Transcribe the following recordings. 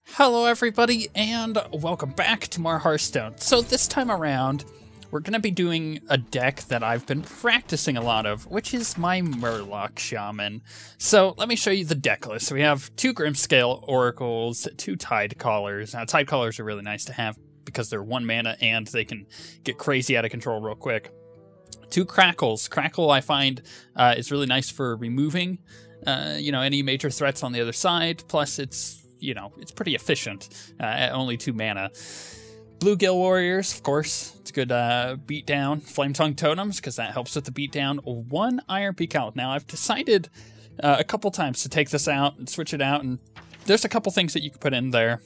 Hello everybody, and welcome back to more Hearthstone. So this time around, we're going to be doing a deck that I've been practicing a lot of, which is my Murloc Shaman. So let me show you the deck list. So we have 2 Grimscale Oracles, 2 Tide Callers. Now Tide Callers are really nice to have because they're 1 mana and they can get crazy out of control real quick. 2 Crackles. Crackle I find is really nice for removing any major threats on the other side, plus it's pretty efficient at only 2 mana. Bluegill Warriors, of course, it's a good beatdown. Flame Tongue Totems, because that helps with the beatdown. 1 Iron Beak out. Now, I've decided a couple times to take this out and switch it out, and there's a couple things that you can put in there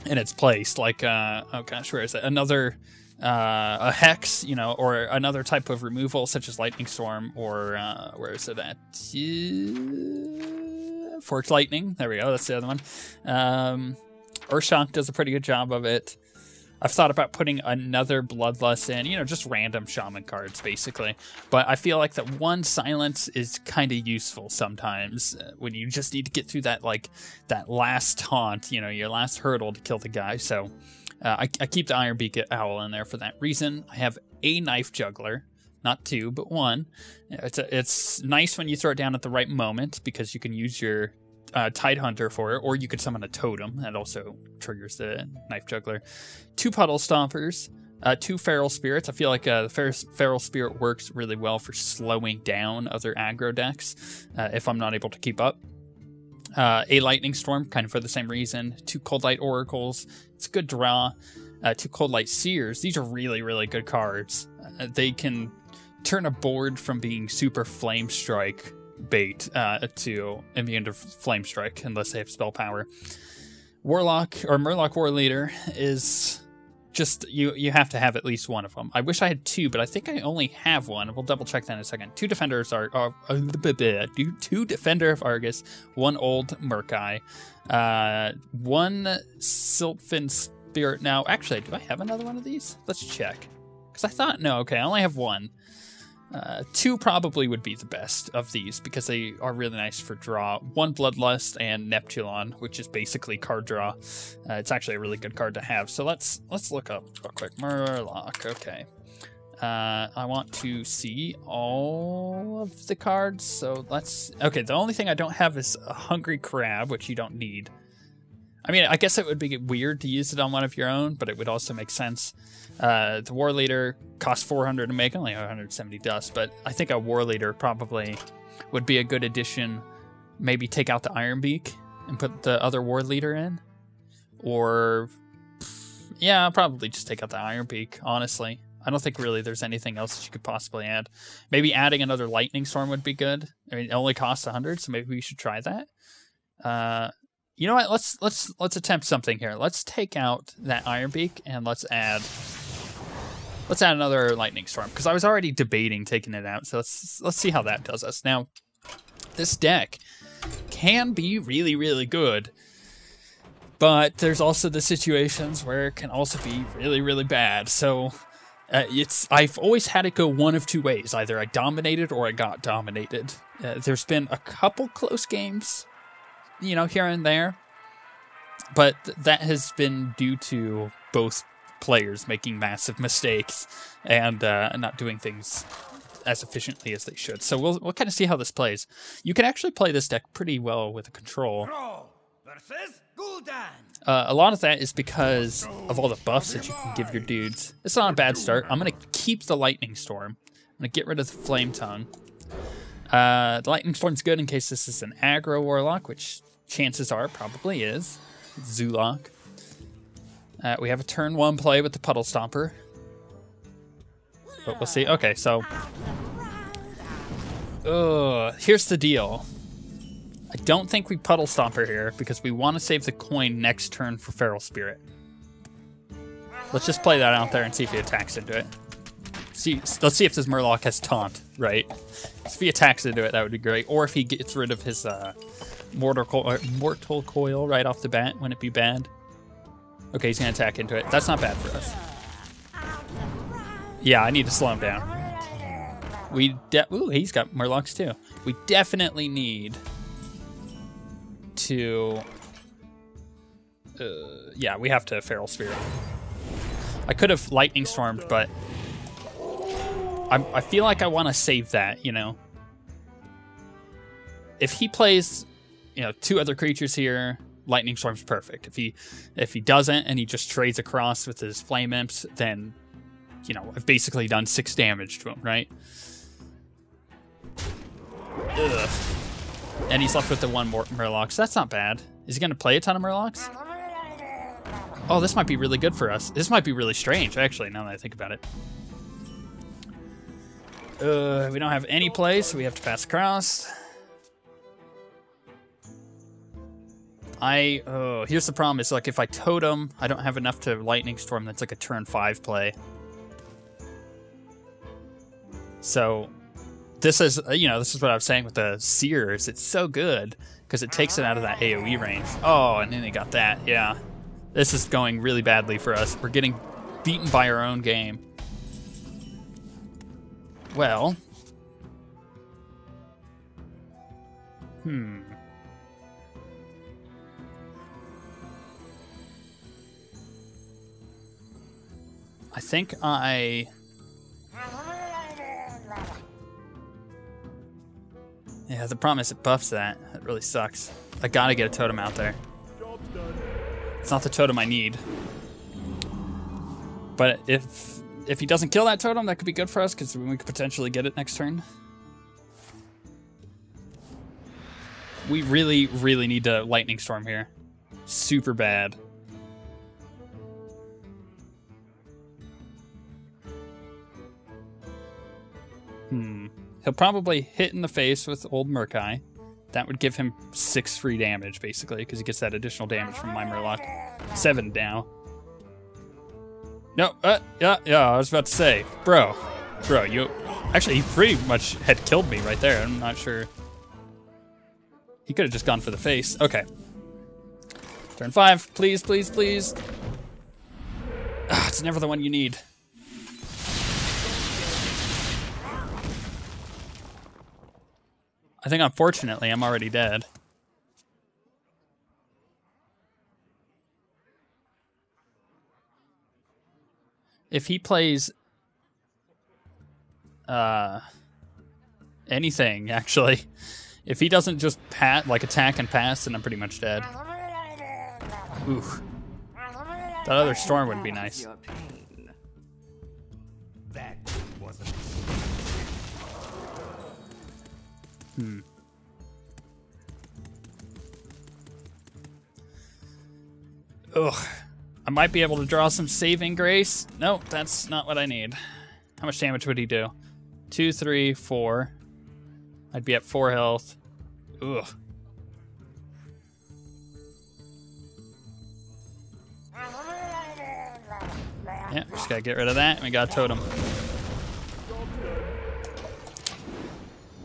in its place, like, oh gosh, where is it? Another, a Hex, or another type of removal, such as Lightning Storm, or, where is it at? Forked Lightning. There we go. That's the other one. Urshank does a pretty good job of it. I've thought about putting another Bloodlust in, just random Shaman cards, basically. But I feel like that 1 Silence is kind of useful sometimes when you just need to get through that, that last taunt, your last hurdle to kill the guy. So I keep the Iron Beak Owl in there for that reason. I have a Knife Juggler. Not 2, but 1. It's nice when you throw it down at the right moment because you can use your Tide Hunter for it, or you could summon a Totem. That also triggers the Knife Juggler. 2 Puddle Stompers, 2 Feral Spirits. I feel like the Feral Spirit works really well for slowing down other aggro decks if I'm not able to keep up. A Lightning Storm, kind of for the same reason. 2 Cold Light Oracles. It's a good draw. 2 Cold Light Seers. These are really, really good cards. They can turn a board from being super Flame Strike bait to immune to Flame Strike unless they have spell power. Warlock or Murloc War Leader is just you have to have at least 1 of them. I wish I had 2, but I think I only have 1. We'll double check that in a second. 2 Defenders are 2 Defender of Argus, 1 Old Murkai, 1 Siltfin Spirit. Now, actually, do I have another one of these? Let's check. Because I thought, no, okay, I only have 1. 2 probably would be the best of these because they are really nice for draw. 1 Bloodlust and Neptulon, which is basically card draw. It's actually a really good card to have. So let's look up real quick. Murloc, okay. I want to see all of the cards. So okay, the only thing I don't have is a Hungry Crab, which you don't need. I mean, I guess it would be weird to use it on one of your own, but it would also make sense. The War Leader costs 400 to make, only 170 dust, but I think a War Leader probably would be a good addition. Maybe take out the Iron Beak and put the other War Leader in. Or, yeah, probably just take out the Iron Beak, honestly. I don't think really there's anything else that you could possibly add. Maybe adding another Lightning Storm would be good. I mean, it only costs 100, so maybe we should try that. You know what? Let's attempt something here. Let's take out that Iron Beak and let's add another Lightning Storm because I was already debating taking it out. So let's see how that does us. Now, this deck can be really, really good, but there's also the situations where it can also be really, really bad. So I've always had it go one of 2 ways. Either I dominated or I got dominated. There's been a couple close games, here and there. But that has been due to both players making massive mistakes and not doing things as efficiently as they should. So we'll kind of see how this plays. You can actually play this deck pretty well with a control. A lot of that is because of all the buffs that you can give your dudes. It's not a bad start. I'm going to keep the Lightning Storm. I'm going to get rid of the Flame Tongue. The Lightning Storm's good in case this is an aggro Warlock, which chances are it probably is. Zulok. We have a turn 1 play with the Puddle Stomper. But we'll see. Okay, so here's the deal. I don't think we Puddle Stomper here because we want to save the coin next turn for Feral Spirit. Let's just play that out there and see if he attacks into it. Let's see if this Murloc has Taunt, right? If he attacks into it, that would be great. Or if he gets rid of his Mortal Coil right off the bat, wouldn't it be bad? Okay, he's going to attack into it. That's not bad for us. Yeah, I need to slow him down. Ooh, he's got Murlocs too. We definitely need to... yeah, we have to Feral Spirit. I could have Lightning Stormed, but I feel like I want to save that, you know? If he plays, you know, 2 other creatures here, Lightning Storm's perfect. If he doesn't and he just trades across with his Flame Imps, then, you know, I've basically done 6 damage to him, right? Ugh. And he's left with the 1 more Murloc, so that's not bad. Is he going to play a ton of Murlocs? Oh, this might be really good for us. This might be really strange, actually, now that I think about it. We don't have any play, so we have to pass across. Here's the problem, is like if I totem, I don't have enough to Lightning Storm, that's like a turn 5 play. So, this is, you know, this is what I was saying with the Seers. It's so good, because it takes it out of that AoE range. Oh, and then they got that, yeah. This is going really badly for us. We're getting beaten by our own game. Well. I think yeah, the problem is it buffs that. That really sucks. I gotta get a totem out there. It's not the totem I need. But if he doesn't kill that totem, that could be good for us, because we could potentially get it next turn. We really, really need to Lightning Storm here. Super bad. He'll probably hit in the face with Old Murkai. That would give him 6 free damage, basically, because he gets that additional damage from my Murloc. 7 now. No, yeah, I was about to say, bro, you... Actually, he pretty much had killed me right there. I'm not sure. He could have just gone for the face. Okay. Turn 5, please, please, please. It's never the one you need. I think, unfortunately, I'm already dead. If he plays anything, actually, if he doesn't just attack and pass, then I'm pretty much dead. Oof. That other storm would be nice. Ugh. I might be able to draw some saving grace. No, that's not what I need. How much damage would he do? 2, 3, 4. I'd be at 4 health. Ugh. Yeah, just gotta get rid of that, and we got a totem.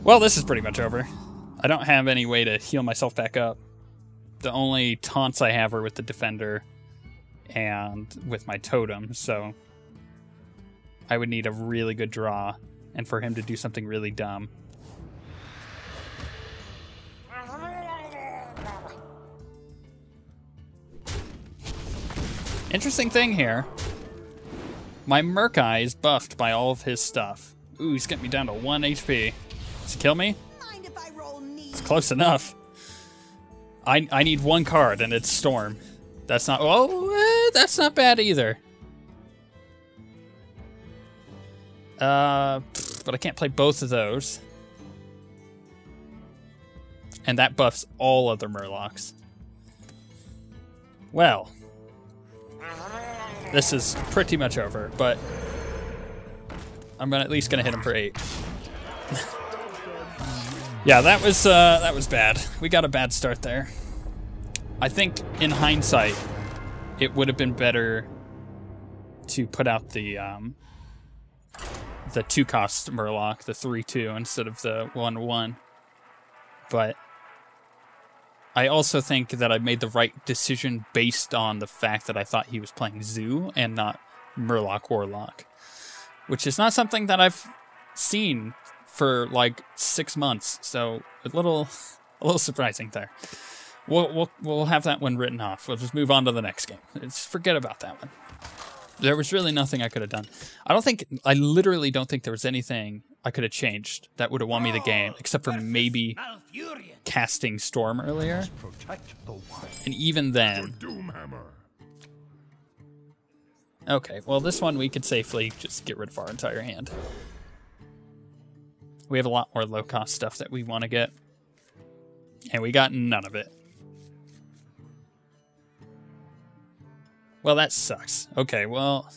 Well, this is pretty much over. I don't have any way to heal myself back up. The only taunts I have are with the defender and with my totem, so I would need a really good draw and for him to do something really dumb. Interesting thing here. My Murkai is buffed by all of his stuff. Ooh, he's getting me down to 1 HP. Does he kill me? It's close enough. I need 1 card, and it's Storm. That's not... Oh, that's not bad either. But I can't play both of those. And that buffs all other Murlocs. Well. This is pretty much over, but... I'm at least gonna hit him for 8. Yeah, that was bad. We got a bad start there. I think, in hindsight, it would have been better to put out the 2-cost Murloc, the 3/2, instead of the 1/1. But I also think that I made the right decision based on the fact that I thought he was playing Zoo and not Murloc Warlock, which is not something that I've seen for like 6 months, so a little surprising there. We'll have that one written off. We'll just move on to the next game. Forget about that one. There was really nothing I could have done. I literally don't think there was anything I could have changed that would have won me the game, except for maybe casting Storm earlier. And even then. Okay, well this one we could safely just get rid of our entire hand. We have a lot more low-cost stuff that we want to get. And we got none of it. Well, that sucks. Okay, well,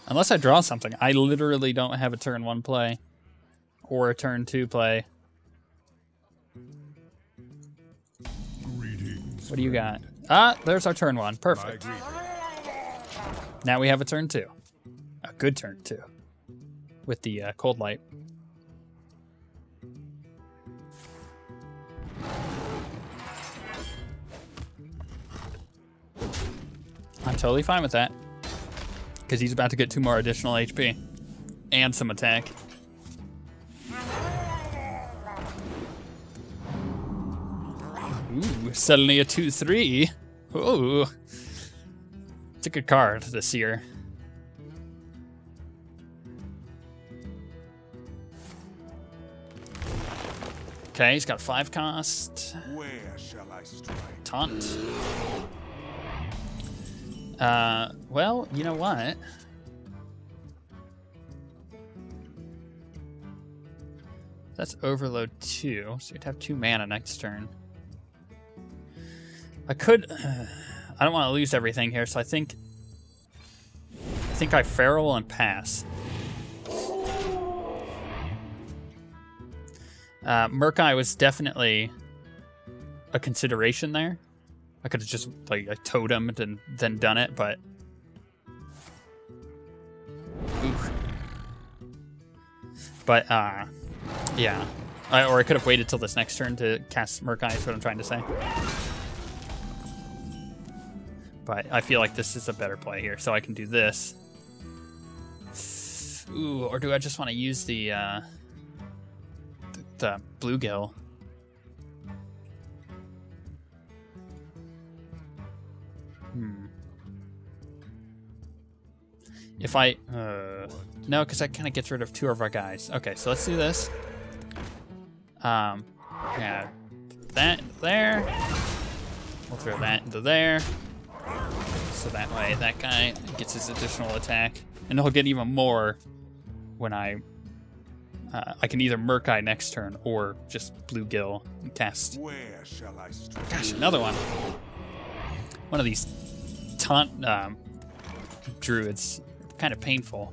unless I draw something, I literally don't have a turn 1 play or a turn 2 play. What do you got? Ah, there's our turn 1. Perfect. Now we have a turn 2. A good turn 2 with the cold light. I'm totally fine with that, because he's about to get 2 more additional HP and some attack. Ooh, suddenly a 2/3. Ooh, it's a good card this year. Okay, he's got 5 cost. Where shall I strike? Taunt. Well, you know what? That's overload 2, so you'd have 2 mana next turn. I could, I don't want to lose everything here, so I think I feral and pass. Murkai was definitely a consideration there. I could have just like totemed and then done it, but oof. But yeah, or I could have waited till this next turn to cast Murkai. Is what I'm trying to say. But I feel like this is a better play here, so I can do this. Ooh, or do I just want to use the bluegill? If I, no, because that kind of gets rid of 2 of our guys. Okay, so let's do this. Yeah, that into there. We'll throw that into there. So that way that guy gets his additional attack. And he'll get even more when I can either Murkai next turn or just bluegill and cast. Where shall I strike? Gosh, another one. One of these taunt druids. Kind of painful.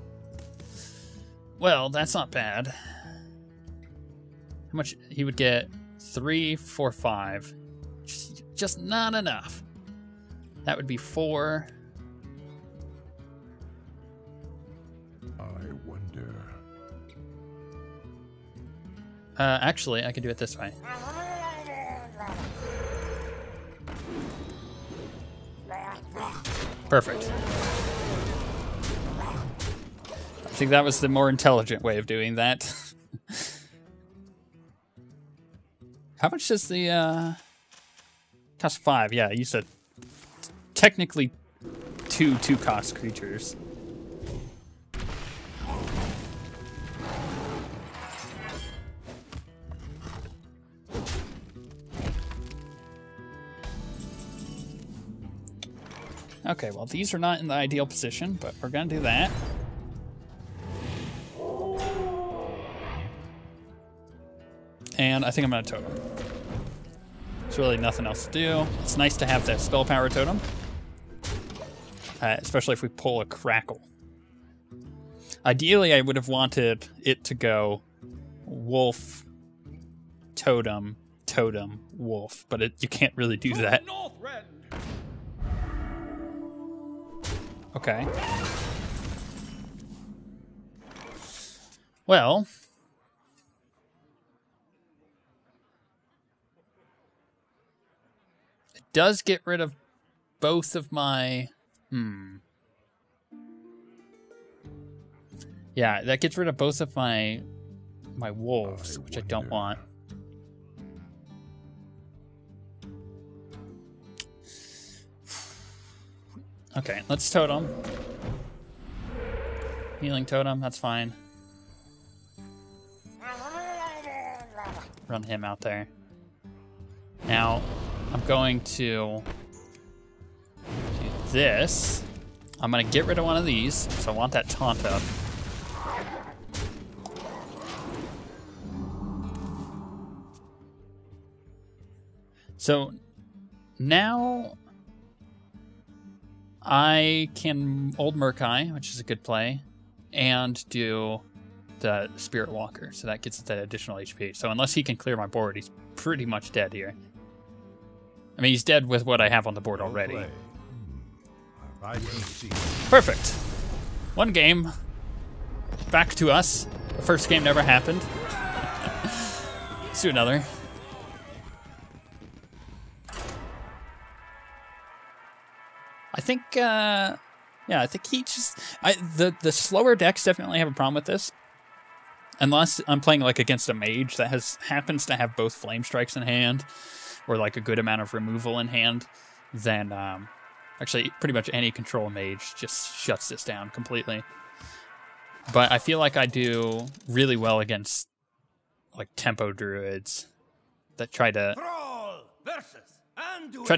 Well, that's not bad. How much he would get? 3, 4, 5. Just not enough. That would be 4. I wonder. Actually, I could do it this way. Perfect. I think that was the more intelligent way of doing that. How much does the cost? 5? Yeah, you said technically 2 cost creatures. Okay, well these are not in the ideal position, but we're gonna do that. And I think I'm going to totem. There's really nothing else to do. It's nice to have that spell power totem. Especially if we pull a crackle. Ideally, I would have wanted it to go wolf, totem, totem, wolf. But you can't really do that. Okay. Well... does get rid of both of my... Yeah, that gets rid of both of my my wolves, which I don't want. Okay, let's totem. Healing totem, that's fine. Run him out there. Now, I'm going to do this. I'm going to get rid of one of these, so I want that taunt up. So, now I can Old Murkai, which is a good play, and do the Spirit Walker, so that gets that additional HP. So unless he can clear my board, he's pretty much dead here. I mean, he's dead with what I have on the board already. Perfect. One game. Back to us. The first game never happened. Let's do another. I think, yeah, I think he just... the slower decks definitely have a problem with this. Unless I'm playing like against a mage that happens to have both flame strikes in hand, or like a good amount of removal in hand, then actually pretty much any control mage just shuts this down completely. But I feel like I do really well against like tempo druids that try to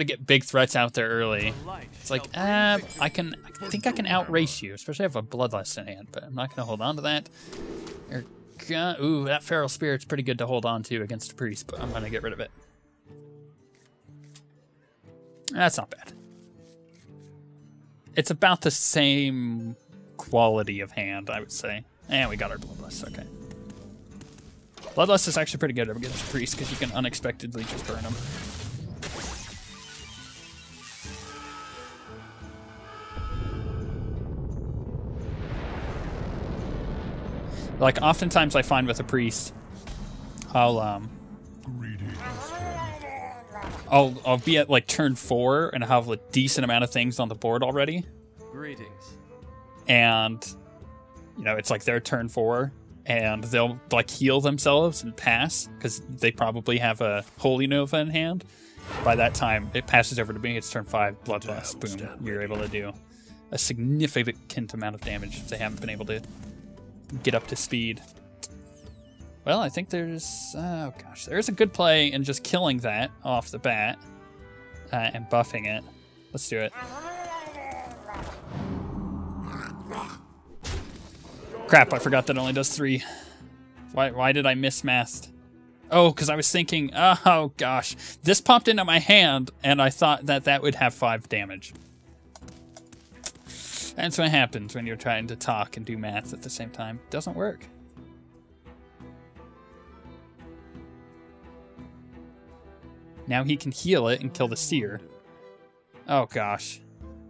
get big threats out there early. It's like, I think I can outrace you, especially if I have a bloodlust in hand, but I'm not going to hold on to that. Ooh, that feral spirit's pretty good to hold on to against a priest, but I'm going to get rid of it. That's not bad. It's about the same quality of hand, I would say. And we got our bloodlust, okay. Bloodlust is actually pretty good against priest because you can unexpectedly just burn them. Like, oftentimes I find with a priest, I'll be at like turn 4 and have a decent amount of things on the board already. Greetings. And, you know, it's like their turn 4, and they'll like heal themselves and pass because they probably have a Holy Nova in hand. By that time, it passes over to me. It's turn 5, Bloodlust. Boom. You're able to do a significant amount of damage if they haven't been able to get up to speed. Well, I think there's... oh, gosh. There's a good play in just killing that off the bat and buffing it. Let's do it. Crap, I forgot that only does 3. Why did I miss math? Oh, because I was thinking, oh, gosh. This popped into my hand, and I thought that that would have 5 damage. That's what happens when you're trying to talk and do math at the same time. Doesn't work. Now he can heal it and kill the seer. Oh, gosh.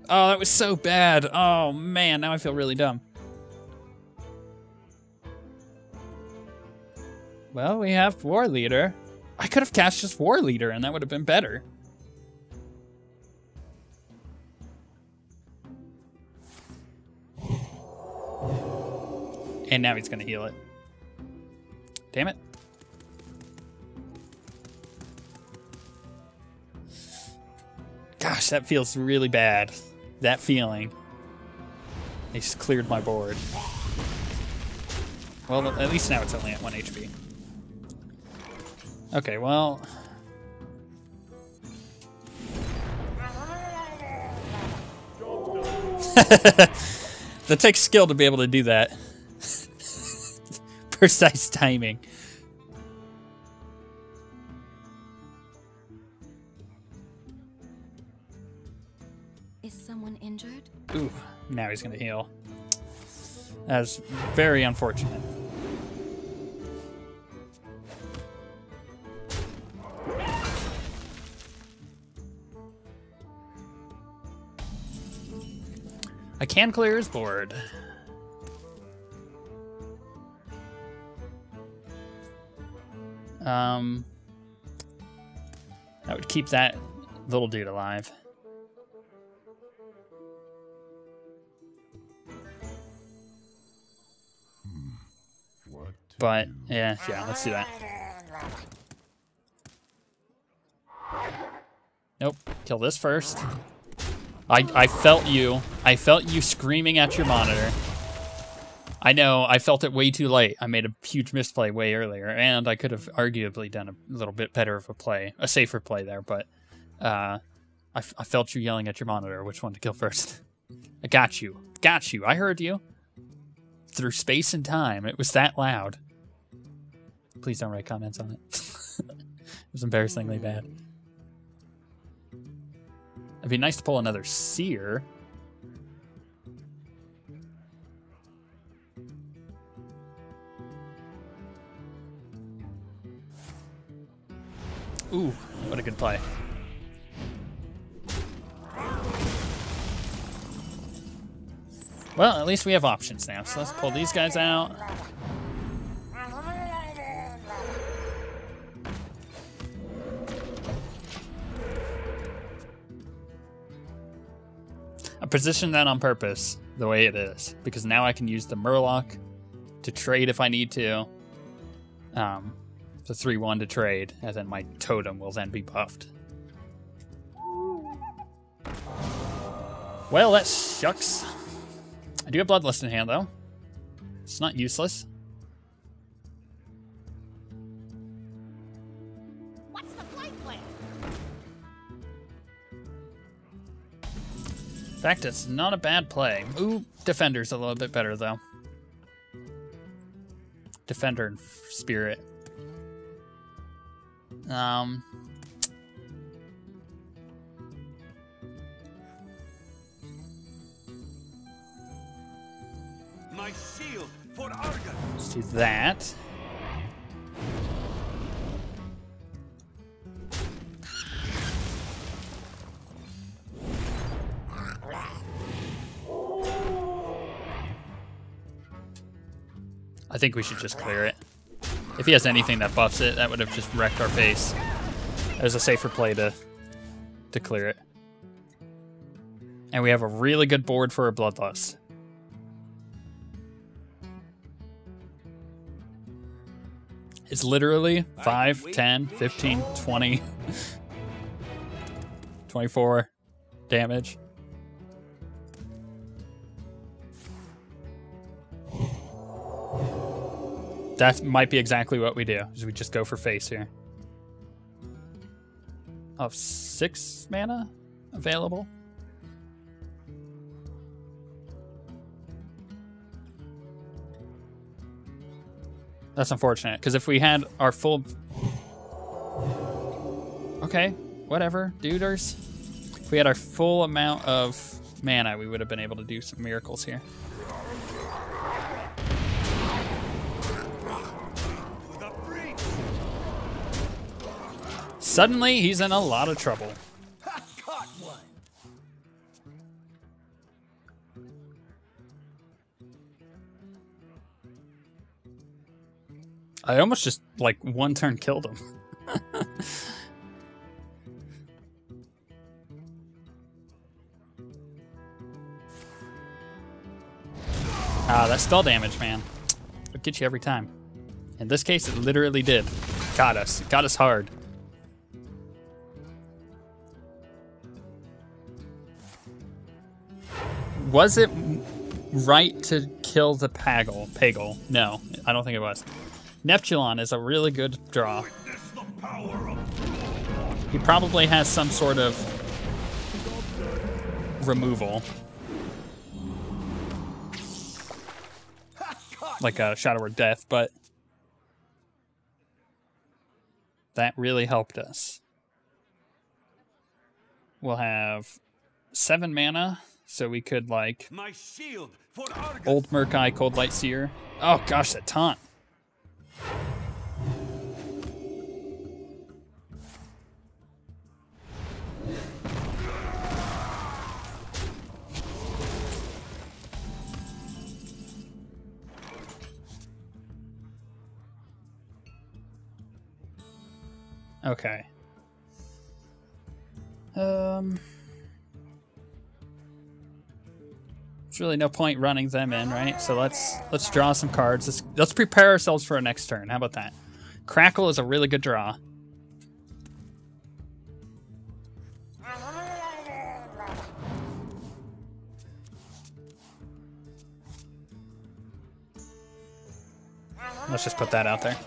Oh, that was so bad. Oh, man. Now I feel really dumb. Well, we have War Leader. I could have cast just War Leader, and that would have been better. And now he's going to heal it. Damn it. Gosh, that feels really bad. That feeling. He just cleared my board. Well, at least now it's only at 1 HP. Okay, well... that takes skill to be able to do that. Precise timing. Is someone injured? Ooh, now he's gonna heal. That's very unfortunate. I can clear his board. That would keep that little dude alive. What But yeah, let's do that. Nope. Kill this first. I felt you. I felt you screaming at your monitor. I know, I felt it way too late. I made a huge misplay way earlier, and I could have arguably done a little bit better of a play, a safer play there, but I felt you yelling at your monitor which one to kill first. I got you. Got you. I heard you. Through space and time. It was that loud. Please don't write comments on it. It was embarrassingly bad. It'd be nice to pull another seer. Ooh, what a good play. Well, at least we have options now. So let's pull these guys out. I positioned that on purpose the way it is, because now I can use the Murloc to trade if I need to. The 3-1 to trade, and then my totem will then be buffed. Well, that shucks. I do have Bloodlust in hand, though. It's not useless. What's the flight plan? In fact, it's not a bad play. Ooh, Defender's a little bit better, though. Defender and Spirit. My shield for Argon. Let's do that. I think we should just clear it. If he has anything that buffs it, that would have just wrecked our face. It was a safer play to clear it. And we have a really good board for a Bloodlust. It's literally 5, 10, 15, 20, 24 damage. That might be exactly what we do, is we just go for face here. Of 6 mana available. That's unfortunate, because if we had our full... Okay, whatever, duders. If we had our full amount of mana, we would have been able to do some miracles here. Suddenly, he's in a lot of trouble. Caught one. I almost just, like, one turn killed him. Ah, that spell damage, man. It'll get you every time. In this case, it literally did. Got us. It got us hard. Was it right to kill the Pagel? No, I don't think it was. Neptulon is a really good draw. He probably has some sort of removal. Like a Shadow or Death, but that really helped us. We'll have 7 mana. So we could, like, My shield for Argon. Old Murkai, Cold Light Seer. Oh gosh, that taunt. Okay. There's really no point running them in, right? So let's draw some cards. Let's prepare ourselves for a next turn. How about that? Crackle is a really good draw. Let's just put that out there.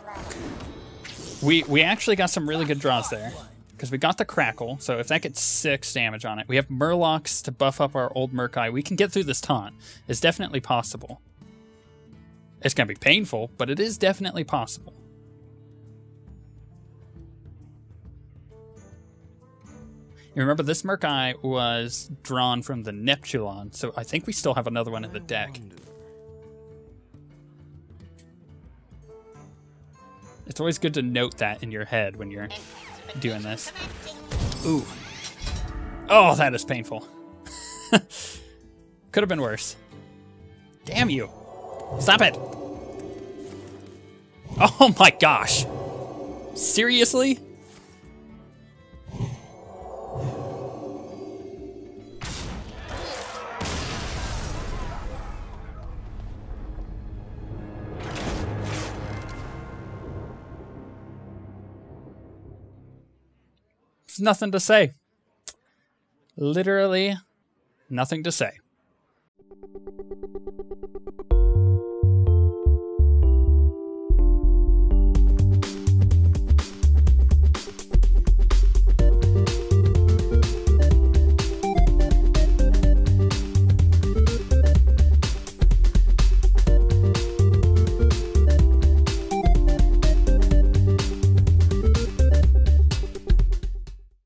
We actually got some really good draws there. Because we got the Crackle, so if that gets 6 damage on it, we have Murlocs to buff up our old Murkai. We can get through this taunt. It's definitely possible. It's going to be painful, but it is definitely possible. You remember, this Murkai was drawn from the Neptulon, so I think we still have another one in the deck. It's always good to note that in your head when you're doing this. Ooh. Oh, that is painful. Could have been worse. Damn you. Stop it. Oh my gosh. Seriously? Nothing to say. Literally nothing to say.